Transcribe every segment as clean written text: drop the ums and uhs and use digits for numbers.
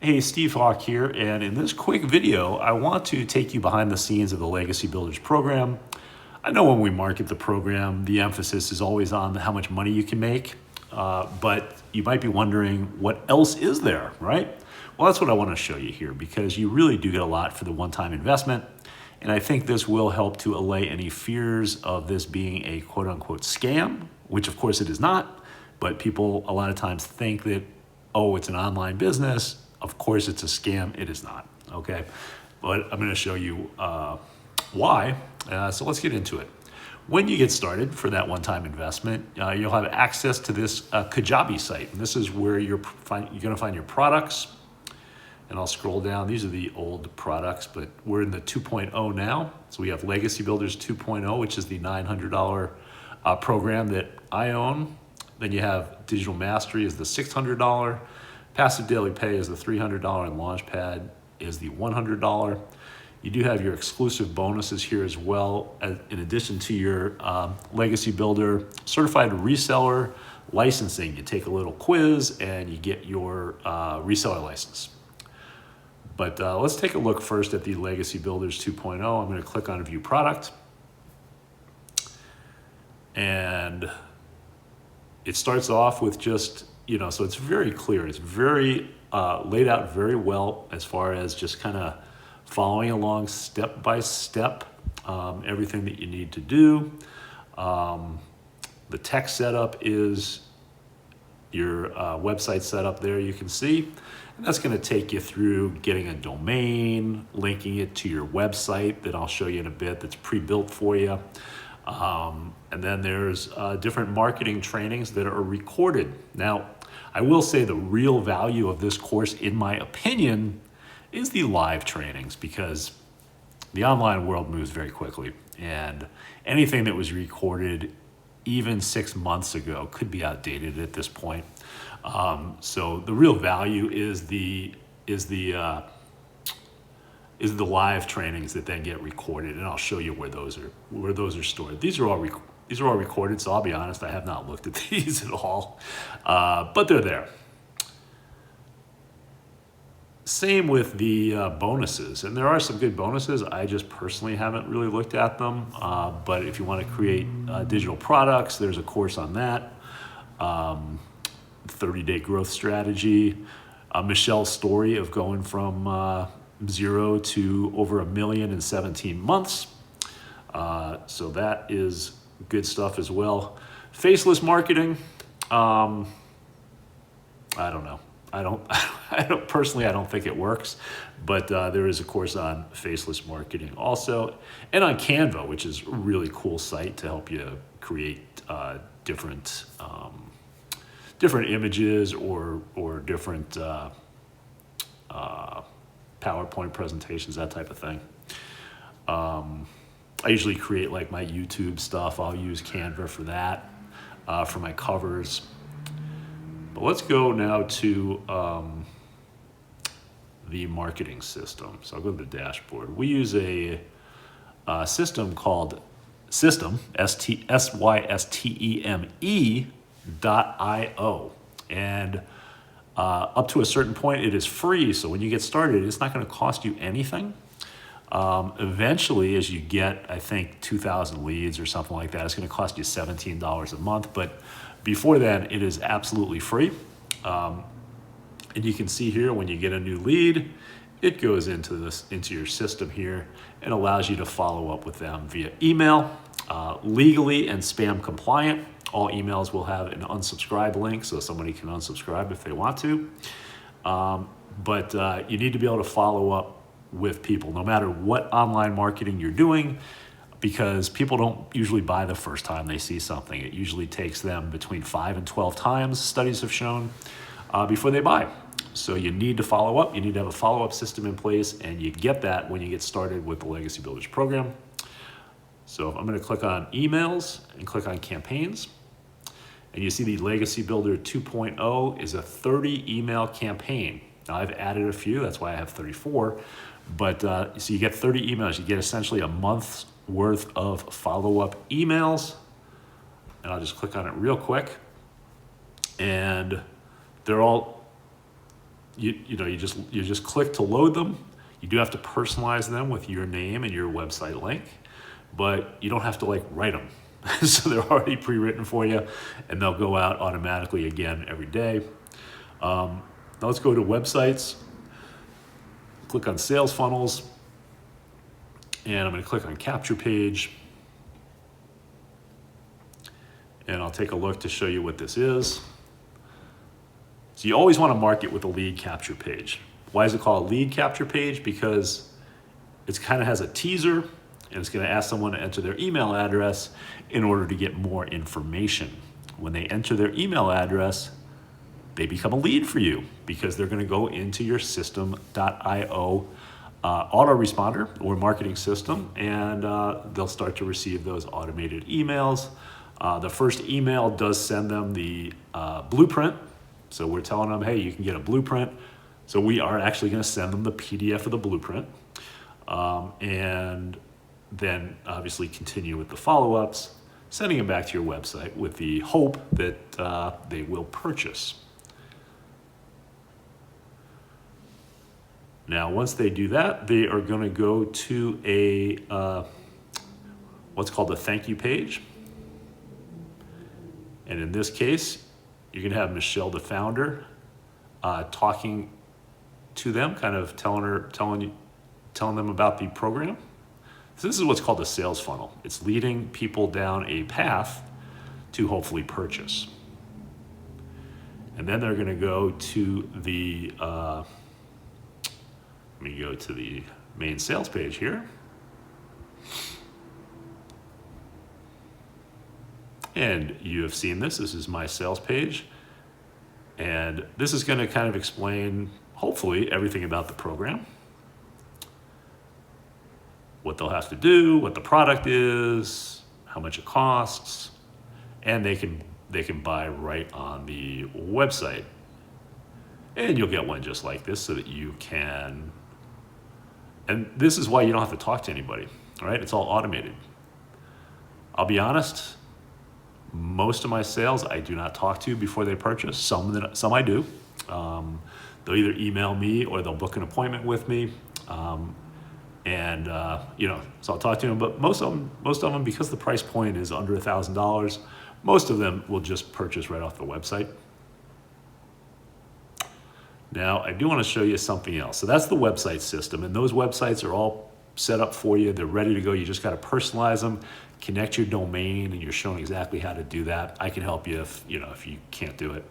Hey, Steve Hawk here, and in this quick video, I want to take you behind the scenes of the Legacy Builders program. I know when we market the program, the emphasis is always on how much money you can make, but you might be wondering what else is there, right? Well, that's what I want to show you here because you really do get a lot for the one-time investment, and I think this will help to allay any fears of this being a quote-unquote scam, which of course it is not, but people a lot of times think that, oh, it's an online business. Of course it's a scam. It is not, okay? But I'm gonna show you why. So let's get into it. When you get started for that one-time investment, you'll have access to this Kajabi site. And this is where you're gonna find your products. And I'll scroll down. These are the old products, but we're in the 2.0 now. So we have Legacy Builders 2.0, which is the $900 program that I own. Then you have Digital Mastery is the $600. Passive Daily Pay is the $300, and Launchpad is the $100. You do have your exclusive bonuses here as well, in addition to your Legacy Builder Certified Reseller licensing. You take a little quiz and you get your reseller license. But let's take a look first at the Legacy Builders 2.0. I'm going to click on View Product. And it starts off with just, so it's very clear. It's very laid out very well as far as just kind of following along step by step, everything that you need to do. The tech setup is your website setup there, you can see. And that's going to take you through getting a domain, linking it to your website that I'll show you in a bit that's pre-built for you. And then there's different marketing trainings that are recorded. Now, I will say the real value of this course, in my opinion, is the live trainings because the online world moves very quickly. And anything that was recorded even 6 months ago could be outdated at this point. So the real value is the live trainings that then get recorded, and I'll show you where those are stored. These are all recorded, so I'll be honest, I have not looked at these at all, but they're there. Same with the bonuses, and there are some good bonuses. I just personally haven't really looked at them, but if you want to create digital products, there's a course on that. 30-day growth strategy. Michelle's story of going from 0 to over $1 million in 17 months. So that is good stuff as well. Faceless marketing. I don't know. I don't personally, I don't think it works, but there is a course on faceless marketing also, and on Canva, which is a really cool site to help you create different images or different PowerPoint presentations, that type of thing. I usually create like my YouTube stuff. I'll use Canva for that, for my covers. But let's go now to the marketing system. So I'll go to the dashboard. We use a system called System, SYSTEME.io. And up to a certain point, it is free. So when you get started, it's not going to cost you anything. Eventually, as you get, I think, 2,000 leads or something like that, it's going to cost you $17 a month. But before then, it is absolutely free. And you can see here, when you get a new lead, it goes into your system here and allows you to follow up with them via email, legally and spam compliant. All emails will have an unsubscribe link, so somebody can unsubscribe if they want to. But you need to be able to follow up with people, no matter what online marketing you're doing, because people don't usually buy the first time they see something. It usually takes them between 5 and 12 times, studies have shown, before they buy. So you need to follow up. You need to have a follow-up system in place, and you get that when you get started with the Legacy Builders program. So I'm going to click on emails and click on campaigns. And you see the Legacy Builder 2.0 is a 30 email campaign. Now I've added a few, that's why I have 34. But so you get 30 emails. You get essentially a month's worth of follow-up emails. And I'll just click on it real quick. And they're all you just click to load them. You do have to personalize them with your name and your website link, but you don't have to like write them. So they're already pre-written for you, and they'll go out automatically again every day. Now let's go to websites. Click on sales funnels, and I'm going to click on capture page, and I'll take a look to show you what this is. So you always want to market with a lead capture page. Why is it called a lead capture page? Because it kind of has a teaser, and it's going to ask someone to enter their email address in order to get more information. When they enter their email address, they become a lead for you because they're going to go into your System.io autoresponder or marketing system, and they'll start to receive those automated emails. The first email does send them the blueprint. So we're telling them, hey, you can get a blueprint. So we are actually going to send them the PDF of the blueprint. And then obviously continue with the follow-ups, sending them back to your website with the hope that they will purchase. Now, once they do that, they are going to go to a what's called a thank you page. And in this case, you're going to have Michelle, the founder, talking to them, kind of telling them about the program. So this is what's called a sales funnel. It's leading people down a path to hopefully purchase. And then they're going to go to the let me go to the main sales page here. And you have seen this. This is my sales page. And this is going to kind of explain, hopefully, everything about the program. What they'll have to do, what the product is, how much it costs, and they can buy right on the website. And you'll get one just like this so that you can, and this is why you don't have to talk to anybody, right? It's all automated. I'll be honest, most of my sales I do not talk to before they purchase. Some I do. They'll either email me or they'll book an appointment with me. So I'll talk to them, but most of them, because the price point is under $1,000, most of them will just purchase right off the website. Now, I do want to show you something else. So that's the website system, and those websites are all set up for you. They're ready to go. You just got to personalize them, connect your domain, and you're shown exactly how to do that. I can help you if you can't do it.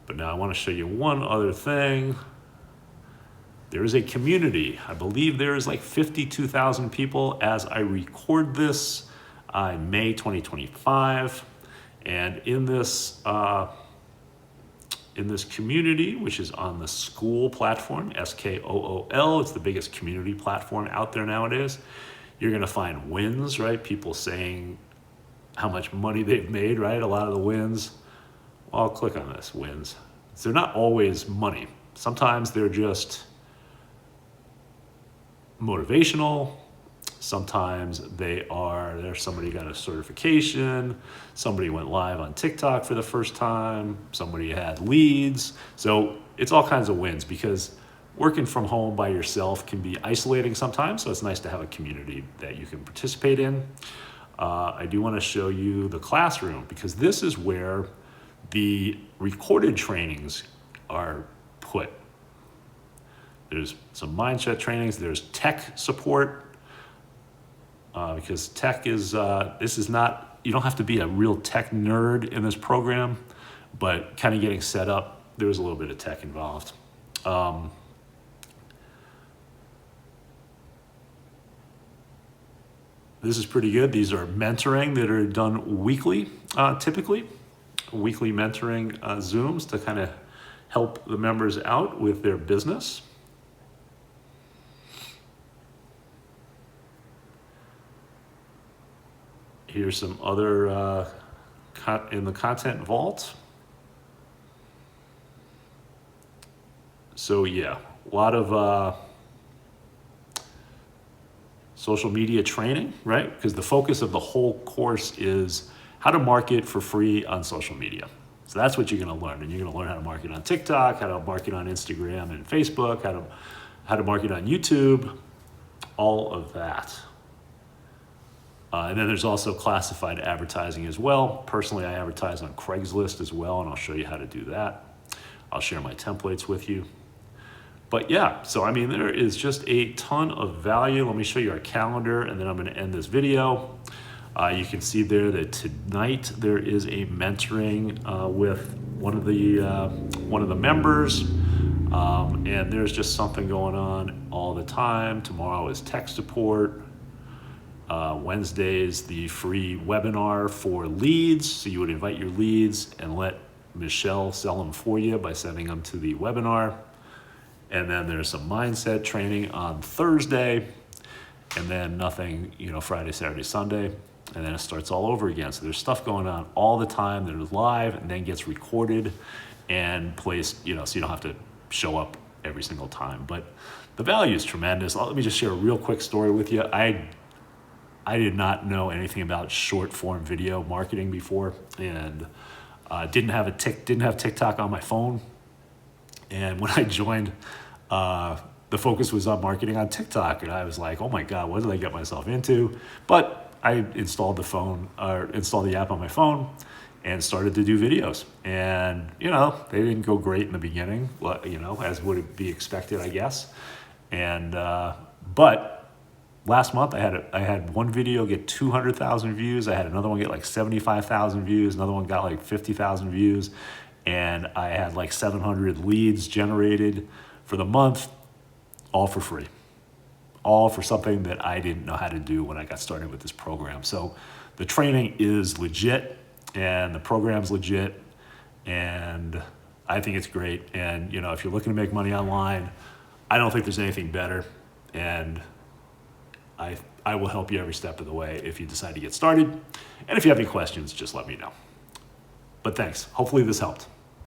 But now I want to show you one other thing. There is a community. I believe there is like 52,000 people as I record this in May 2025. And in this community, which is on the Skool platform, SKOOL, it's the biggest community platform out there nowadays. You're going to find wins, right? People saying how much money they've made, right? A lot of the wins. Well, I'll click on this, wins. So they're not always money. Sometimes they're just motivational. Sometimes there's somebody got a certification, somebody went live on TikTok for the first time, somebody had leads. So it's all kinds of wins, because working from home by yourself can be isolating sometimes. So it's nice to have a community that you can participate in. I do want to show you the classroom, because this is where the recorded trainings are put. There's some mindset trainings, there's tech support, because tech is, this is not, you don't have to be a real tech nerd in this program, but kind of getting set up, there's a little bit of tech involved. This is pretty good. These are mentoring that are done weekly, typically. Weekly mentoring Zooms to kind of help the members out with their business. Here's some other in the content vault. So yeah, a lot of social media training, right? Because the focus of the whole course is how to market for free on social media. So that's what you're going to learn. And you're going to learn how to market on TikTok, how to market on Instagram and Facebook, how to market on YouTube, all of that. And then there's also classified advertising as well. Personally, I advertise on Craigslist as well, and I'll show you how to do that. I'll share my templates with you. But yeah, so I mean, there is just a ton of value. Let me show you our calendar, and then I'm going to end this video. You can see there that tonight there is a mentoring with one of the members, and there's just something going on all the time. Tomorrow is tech support. Wednesdays, the free webinar for leads. So you would invite your leads and let Michelle sell them for you by sending them to the webinar. And then there's some mindset training on Thursday, and then nothing, Friday, Saturday, Sunday. And then it starts all over again. So there's stuff going on all the time that is live and then gets recorded and placed, so you don't have to show up every single time. But the value is tremendous. Let me just share a real quick story with you. I did not know anything about short form video marketing before, and didn't have TikTok on my phone. And when I joined, the focus was on marketing on TikTok, and I was like, oh my God, what did I get myself into? But I installed the app on my phone and started to do videos. And, they didn't go great in the beginning, as would be expected, I guess. And, but last month, I had one video get 200,000 views. I had another one get like 75,000 views. Another one got like 50,000 views. And I had like 700 leads generated for the month, all for free. All for something that I didn't know how to do when I got started with this program. So the training is legit, and the program's legit, and I think it's great. And, if you're looking to make money online, I don't think there's anything better. And I will help you every step of the way if you decide to get started. And if you have any questions, just let me know. But thanks. Hopefully this helped.